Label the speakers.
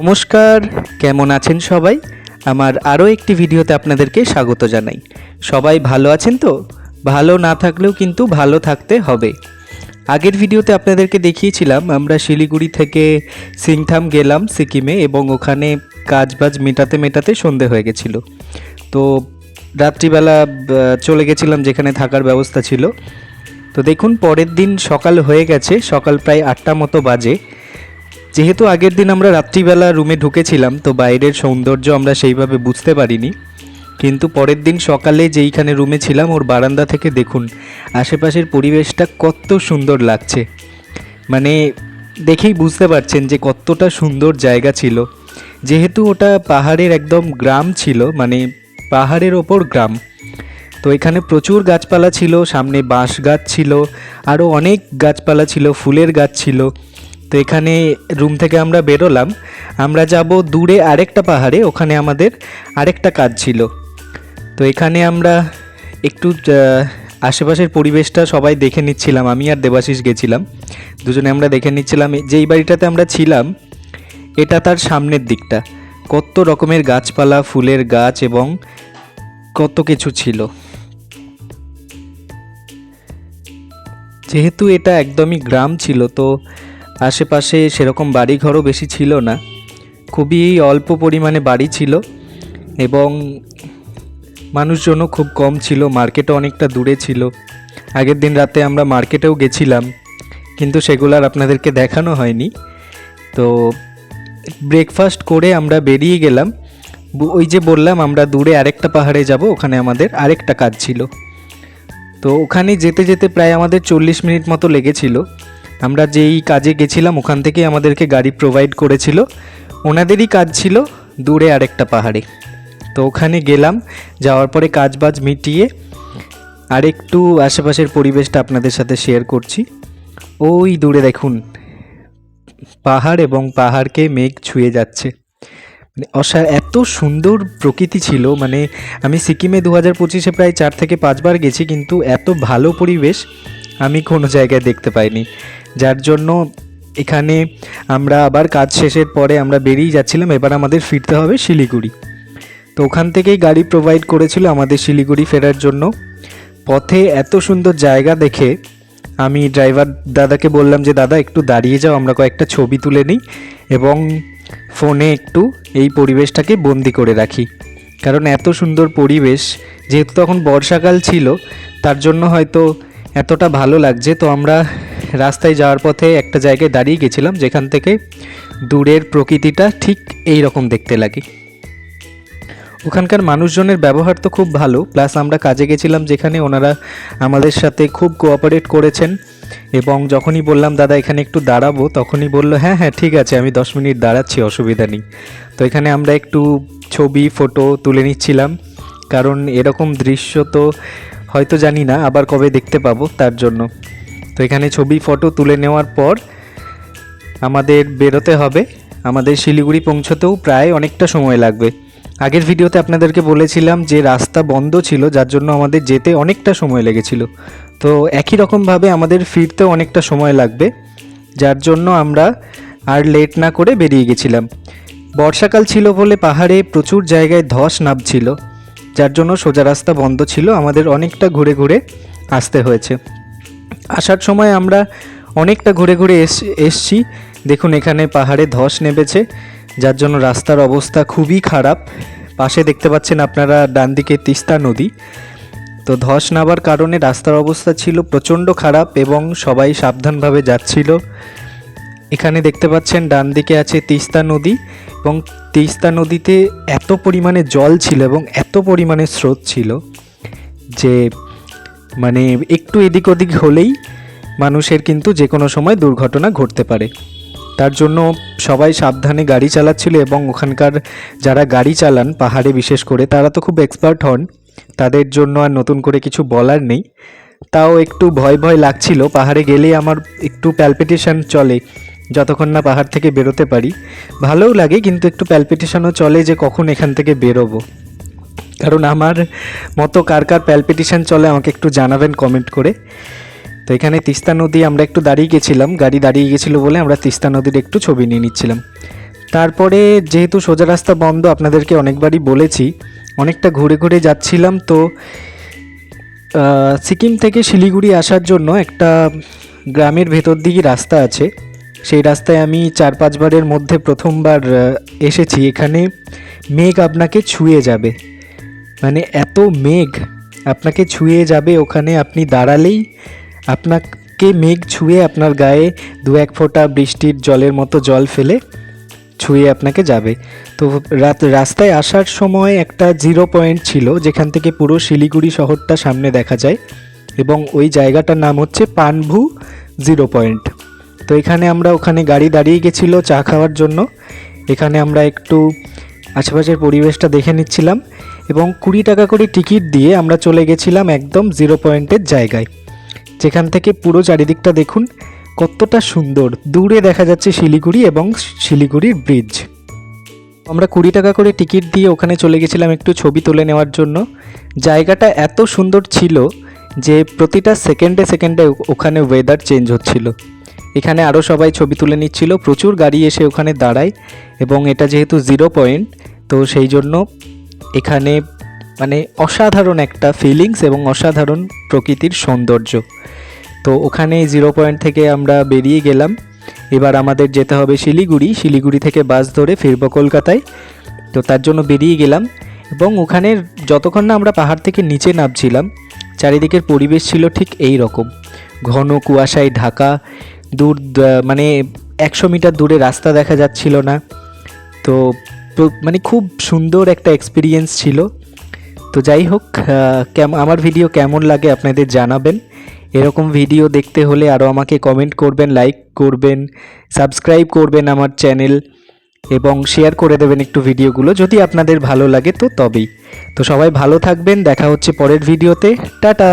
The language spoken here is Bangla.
Speaker 1: নমস্কার, কেমন আছেন সবাই? আমার আরও একটি ভিডিওতে আপনাদেরকে স্বাগত জানাই। সবাই ভালো আছেন তো? ভালো না থাকলেও কিন্তু ভালো থাকতে হবে। আগের ভিডিওতে আপনাদেরকে দেখিয়েছিলাম আমরা শিলিগুড়ি থেকে সিংথাম গেলাম সিকিমে, এবং ওখানে কাজবাজ মেটাতে মেটাতে সন্ধে হয়ে গেছিলো। তো রাত্রিবেলা চলে গেছিলাম যেখানে থাকার ব্যবস্থা ছিল। তো দেখুন, পরের দিন সকাল হয়ে গেছে, সকাল প্রায় 8টা মতো বাজে। যেহেতু আগের দিন আমরা রাত্রিবেলা রুমে ঢুকেছিলাম, তো বাইরের সৌন্দর্য আমরা সেইভাবে বুঝতে পারিনি। কিন্তু পরের দিন সকালে যেইখানে রুমে ছিলাম ওর বারান্দা থেকে দেখুন আশেপাশের পরিবেশটা কত সুন্দর লাগছে। মানে দেখেই বুঝতে পারছেন যে কতটা সুন্দর জায়গা ছিল। যেহেতু ওটা পাহাড়ের একদম গ্রাম ছিল, মানে পাহাড়ের ওপর গ্রাম, তো এখানে প্রচুর গাছপালা ছিল, সামনে বাঁশ গাছ ছিল, আরও অনেক গাছপালা ছিল, ফুলের গাছ ছিল। তো এখানে রুম থেকে আমরা বেরোলাম, আমরা যাব দূরে আরেকটা পাহাড়ে, ওখানে আমাদের আরেকটা কাজ ছিল। তো এখানে আমরা একটু আশেপাশের পরিবেশটা সবাই দেখে নিচ্ছিলাম। আমি আর দেবাশিস গেছিলাম, দুজনে আমরা দেখে নিচ্ছিলাম। যেই বাড়িটাতে আমরা ছিলাম এটা তার সামনের দিকটা, কত রকমের গাছপালা, ফুলের গাছ এবং কত কিছু ছিল। যেহেতু এটা একদমই গ্রাম ছিল, তো আশেপাশে সেরকম বাড়িঘরও বেশি ছিল না, খুবই অল্প পরিমাণে বাড়ি ছিল এবং মানুষজনও খুব কম ছিল। মার্কেটও অনেকটা দূরে ছিল। আগের দিন রাতে আমরা মার্কেটেও গেছিলাম, কিন্তু সেগুলো আর আপনাদেরকে দেখানো হয়নি। তো ব্রেকফাস্ট করে আমরা বেরিয়ে গেলাম। ওই যে বললাম আমরা দূরে আরেকটা পাহাড়ে যাব, ওখানে আমাদের আরেকটা কাজ ছিল। তো ওখানে যেতে যেতে প্রায় আমাদের 40 মিনিট মতো লেগেছিল। আমরা যেই কাজে গেছিলাম ওখান থেকে আমাদেরকে গাড়ি প্রোভাইড করেছিল, ওনাদেরই কাজ ছিল দূরে আরেকটা পাহাড়ে। তো ওখানে গেলাম, যাওয়ার পরে কাজবাজ মিটিয়ে আরেকটু আশেপাশের পরিবেশটা আপনাদের সাথে শেয়ার করছি। ওই দূরে দেখুন পাহাড়, এবং পাহাড়কে মেঘ ছুঁয়ে যাচ্ছে। মানে এত সুন্দর প্রকৃতি ছিল। মানে আমি সিকিমে 2025-এ প্রায় 4 থেকে 5 বার গেছি, কিন্তু এত ভালো পরিবেশ আমি কোনো জায়গায় দেখতে পাইনি। যার জন্য এখানে আমরা আবার কাজ শেষের পরে আমরা বেরিয়ে যাচ্ছিলাম। এবার আমাদের ফিরতে হবে শিলিগুড়ি। তো ওখান থেকেই গাড়ি প্রোভাইড করেছিল আমাদের শিলিগুড়ি ফেরার জন্য। পথে এত সুন্দর জায়গা দেখে আমি ড্রাইভার দাদাকে বললাম যে দাদা একটু দাঁড়িয়ে যাও, আমরা কয়েকটা ছবি তুলে নিই এবং ফোনে একটু এই পরিবেশটাকে বন্দি করে রাখি। কারণ এত সুন্দর পরিবেশ, যেহেতু তখন বর্ষাকাল ছিল তার জন্য হয়তো এতটা ভালো লাগছে। তো আমরা রাস্তায় যাওয়ার পথে একটা জায়গায় দাঁড়িয়ে গেছিলাম, যেখান থেকে দূরের প্রকৃতিটা ঠিক এই রকম দেখতে লাগে। ওখানকার মানুষজনের ব্যবহার তো খুব ভালো, প্লাস আমরা কাজে গেছিলাম যেখানে ওনারা আমাদের সাথে খুব কোঅপারেট করেছেন। এবং যখনই বললাম দাদা এখানে একটু দাঁড়াবো, তখনই বললো হ্যাঁ হ্যাঁ ঠিক আছে, আমি 10 মিনিট দাঁড়াচ্ছি, অসুবিধা নেই। তো এখানে আমরা একটু ছবি ফটো তুলে নিচ্ছিলাম, কারণ এরকম দৃশ্য তো হয়তো জানি না আবার কবে দেখতে পাবো, তার জন্য। তো এখানে ছবি ফটো তুলে নেওয়ার পর আমাদের বেরোতে হবে। আমাদের শিলিগুড়ি পৌঁছতেও প্রায় অনেকটা সময় লাগবে। আগের ভিডিওতে আপনাদেরকে বলেছিলাম যে রাস্তা বন্ধ ছিল, যার জন্য আমাদের যেতে অনেকটা সময় লেগেছিল। তো একই রকমভাবে আমাদের ফিরতেও অনেকটা সময় লাগবে, যার জন্য আমরা আর লেট না করে বেরিয়ে গেছিলাম। বর্ষাকাল ছিল বলে পাহাড়ে প্রচুর জায়গায় ধস নামছিল, যার জন্য সোজা রাস্তা বন্ধ ছিল, আমাদের অনেকটা ঘুরে ঘুরে আসতে হয়েছে। আসার সময় আমরা অনেকটা ঘুরে ঘুরে এসছি। দেখুন এখানে পাহাড়ে ধস নেমেছে, যার জন্য রাস্তার অবস্থা খুবই খারাপ। পাশে দেখতে পাচ্ছেন আপনারা ডান দিকে তিস্তা নদী। তো ধস নামার কারণে রাস্তার অবস্থা ছিল প্রচণ্ড খারাপ এবং সবাই সাবধানভাবে যাচ্ছিল। এখানে দেখতে পাচ্ছেন ডান দিকে আছে তিস্তা নদী, এবং তিস্তা নদীতে এত পরিমাণে জল ছিল এবং এত পরিমাণে স্রোত ছিল যে মানে একটু এদিক ওদিক হলেই মানুষের কিন্তু যে কোনো সময় দুর্ঘটনা ঘটতে পারে। তার জন্য সবাই সাবধানে গাড়ি চালাচ্ছিল, এবং ওখানকার যারা গাড়ি চালান পাহাড়ে বিশেষ করে তারা তো খুব এক্সপার্ট হন, তাদের জন্য আর নতুন করে কিছু বলার নেই। তাও একটু ভয় ভয় লাগছিল। পাহাড়ে গেলেই আমার একটু প্যালপিটেশন চলে, যতক্ষণ না পাহাড় থেকে বেরোতে পারি। ভালোও লাগে, কিন্তু একটু প্যালপিটেশনও চলে যে কখন এখান থেকে বেরোবো। কারণ আমার মতো কার কার প্যালপিটেশন চলে আমাকে একটু জানাবেন কমেন্ট করে। তো এখানে তিস্তা নদী আমরা একটু দাঁড়িয়ে গেছিলাম, গাড়ি দাঁড়িয়ে গেছিলো বলে আমরা তিস্তা নদীর একটু ছবি নিয়ে নিচ্ছিলাম। তারপরে যেহেতু সোজা রাস্তা বন্ধ, আপনাদেরকে অনেকবারই বলেছি, অনেকটা ঘুরে ঘুরে যাচ্ছিলাম। তো সিকিম থেকে শিলিগুড়ি আসার জন্য একটা গ্রামের ভেতর দিকে রাস্তা আছে। সেই রাস্তায় আমি 4-5 বারের মধ্যে প্রথমবার এসেছি। এখানে মেঘ আপনাকে ছুঁয়ে যাবে, মানে এত মেঘ আপনাকে ছুঁয়ে যাবে, ওখানে আপনি দাঁড়ালেই আপনাকে মেঘ ছুঁয়ে আপনার গায়ে 2-1 ফোঁটা বৃষ্টির জলের মতো জল ফেলে ছুঁয়ে আপনাকে যাবে। তো রাস্তায় আসার সময় একটা 0 পয়েন্ট ছিল, যেখান থেকে পুরো শিলিগুড়ি শহরটা সামনে দেখা যায়, এবং ওই জায়গাটার নাম হচ্ছে পানভু 0 পয়েন্ট। তো এখানে আমরা ওখানে গাড়ি দাঁড়িয়ে গেছিলো চা খাওয়ার জন্য। এখানে আমরা একটু আশেপাশের পরিবেশটা দেখে নিচ্ছিলাম, এবং 20 টাকা করে টিকিট দিয়ে আমরা চলে গেছিলাম একদম 0 পয়েন্টের জায়গায়, যেখান থেকে পুরো চারিদিকটা দেখুন কতটা সুন্দর। দূরে দেখা যাচ্ছে শিলিগুড়ি এবং শিলিগুড়ির ব্রিজ। আমরা 20 টাকা করে টিকিট দিয়ে ওখানে চলে গেছিলাম একটু ছবি তুলে নেওয়ার জন্য। জায়গাটা এত সুন্দর ছিল যে প্রতিটা সেকেন্ডে সেকেন্ডে ওখানে ওয়েদার চেঞ্জ হচ্ছিল। এখানে আরও সবাই ছবি তুলে নিচ্ছিল, প্রচুর গাড়ি এসে ওখানে দাঁড়ায়, এবং এটা যেহেতু 0 পয়েন্ট তো সেই জন্য এখানে মানে অসাধারণ একটা ফিলিংস এবং অসাধারণ প্রকৃতির সৌন্দর্য। তো ওখানে 0 পয়েন্ট থেকে আমরা বেরিয়ে গেলাম। এবার আমাদের যেতে হবে শিলিগুড়ি থেকে বাস ধরে ফিরবো কলকাতায়। তো তার জন্য বেরিয়ে গেলাম, এবং ওখানে যতক্ষণ না আমরা পাহাড় থেকে নিচে নামছিলাম, চারিদিকের পরিবেশ ছিল ঠিক এই রকম, ঘন কুয়াশায় ঢাকা। দূর মানে 100 মিটার দূরে রাস্তা দেখা যাচ্ছিল না। তো মানে খুব সুন্দর একটা এক্সপিরিয়েন্স ছিল। তো যাই হোক, আমার ভিডিও কেমন লাগে আপনাদের জানাবেন। এরকম ভিডিও দেখতে হলে আরও আমাকে কমেন্ট করবেন, লাইক করবেন, সাবস্ক্রাইব করবেন আমার চ্যানেল, এবং শেয়ার করে দেবেন একটু ভিডিওগুলো যদি আপনাদের ভালো লাগে তো তবেই। তো সবাই ভালো থাকবেন, দেখা হচ্ছে পরের ভিডিওতে। টাটা।